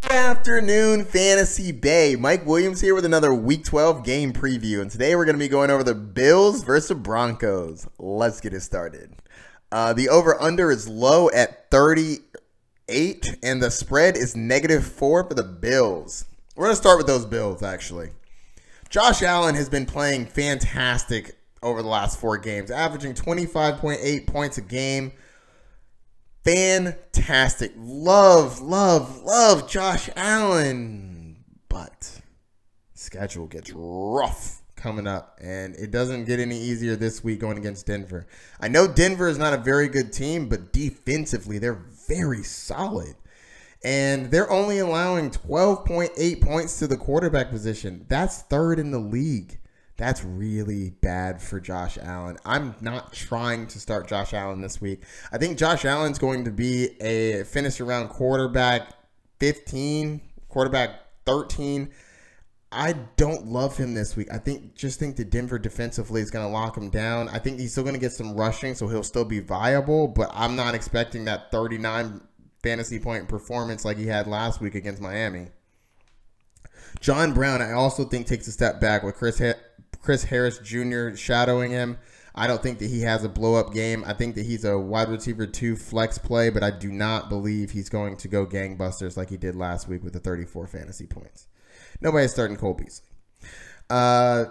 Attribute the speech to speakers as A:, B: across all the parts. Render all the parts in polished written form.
A: Good afternoon, Fantasy Bay. Mike Williams here with another Week 12 game preview. And today we're going to be going over the Bills versus Broncos. Let's get it started. The over-under is low at 38, and the spread is -4 for the Bills. We're going to start with those Bills, actually. Josh Allen has been playing fantastic over the last 4 games, averaging 25.8 points a game. Fantastic. Love Josh Allen. But schedule gets rough coming up, and it doesn't get any easier this week going against Denver. I know Denver is not a very good team, but defensively they're very solid. And they're only allowing 12.8 points to the quarterback position. That's 3rd in the league. That's really bad for Josh Allen. I'm not trying to start Josh Allen this week. I think Josh Allen's going to be a finish around quarterback 15, quarterback 13. I don't love him this week. I just think the Denver defensively is going to lock him down. I think he's still going to get some rushing, so he'll still be viable, but I'm not expecting that 39 fantasy point performance like he had last week against Miami. John Brown, I also think, takes a step back with Chris Harris Jr. shadowing him. I don't think that he has a blow-up game. I think that he's a wide receiver 2 flex play, but I do not believe he's going to go gangbusters like he did last week with the 34 fantasy points. Nobody's starting Cole Beasley. I'm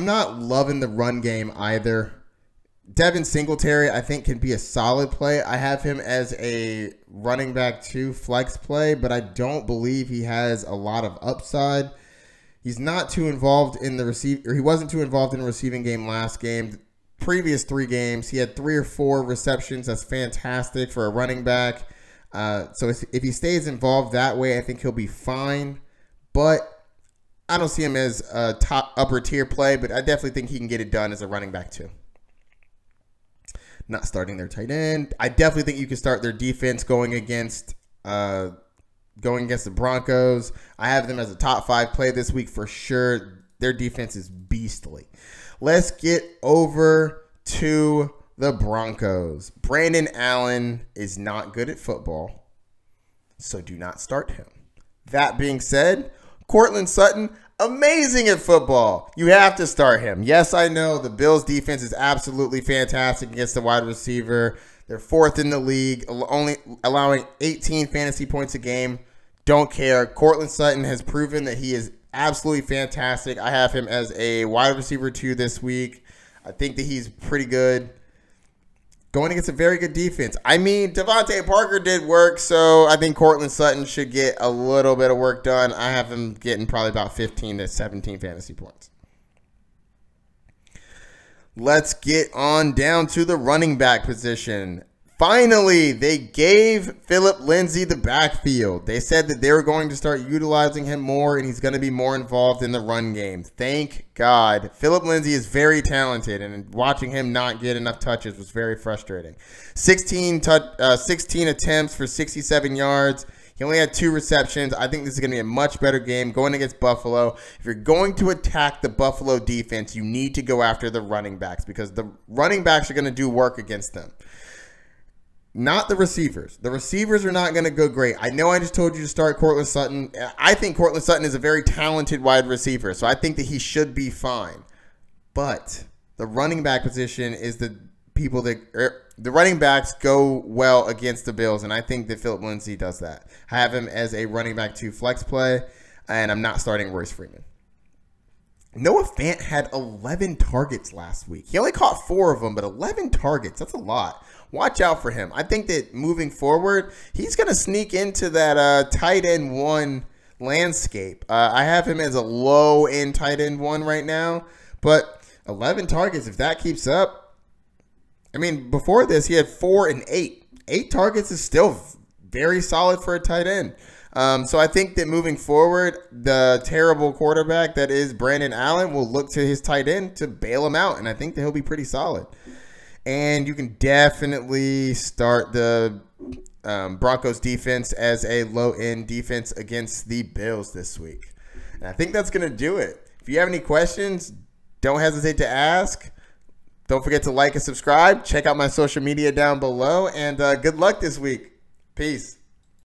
A: not loving the run game either. Devin Singletary, I think, can be a solid play. I have him as a running back 2 flex play, but I don't believe he has a lot of upside. He's not too involved in the he wasn't too involved in the receiving game last game. The previous 3 games, he had 3 or 4 receptions. That's fantastic for a running back. So if he stays involved that way, I think he'll be fine. But I don't see him as a top upper tier play, but I definitely think he can get it done as a running back 2. Not starting their tight end. I definitely think you can start their defense going against the Broncos. I have them as a top 5 play this week for sure. Their defense is beastly. Let's get over to the Broncos. Brandon Allen is not good at football, so do not start him. That being said, Courtland Sutton, amazing at football. You have to start him. Yes, I know the Bills defense is absolutely fantastic against the wide receiver. They're 4th in the league, only allowing 18 fantasy points a game. Don't care. Courtland Sutton has proven that he is absolutely fantastic. I have him as a wide receiver 2 this week. I think that he's pretty good. Going against a very good defense. I mean, Devontae Parker did work, so I think Courtland Sutton should get a little bit of work done. I have him getting probably about 15 to 17 fantasy points. Let's get on down to the running back position. Finally, they gave Philip Lindsay the backfield. They said that they were going to start utilizing him more, and he's going to be more involved in the run game. Thank God. Philip Lindsay is very talented, and watching him not get enough touches was very frustrating. 16 attempts for 67 yards. He only had 2 receptions. I think this is going to be a much better game going against Buffalo. If you're going to attack the Buffalo defense, you need to go after the running backs because the running backs are going to do work against them. Not the receivers. The receivers are not going to go great. I know I just told you to start Courtland Sutton. I think Courtland Sutton is a very talented wide receiver, so I think that he should be fine. But the running back position is the people that the running backs go well against the Bills, and I think that Philip Lindsay does that. I have him as a running back 2 flex play, and I'm not starting Royce Freeman. Noah Fant had 11 targets last week. He only caught 4 of them, but 11 targets, that's a lot. Watch out for him. I think that moving forward, he's going to sneak into that tight end 1 landscape. I have him as a low-end tight end 1 right now, but 11 targets, if that keeps up. I mean, before this, he had 4 and 8. 8 targets is still very solid for a tight end. So I think that moving forward, the terrible quarterback that is Brandon Allen will look to his tight end to bail him out, and I think that he'll be pretty solid. And you can definitely start the Broncos defense as a low-end defense against the Bills this week. And I think that's going to do it. If you have any questions, don't hesitate to ask. Don't forget to like and subscribe. Check out my social media down below. And good luck this week. Peace.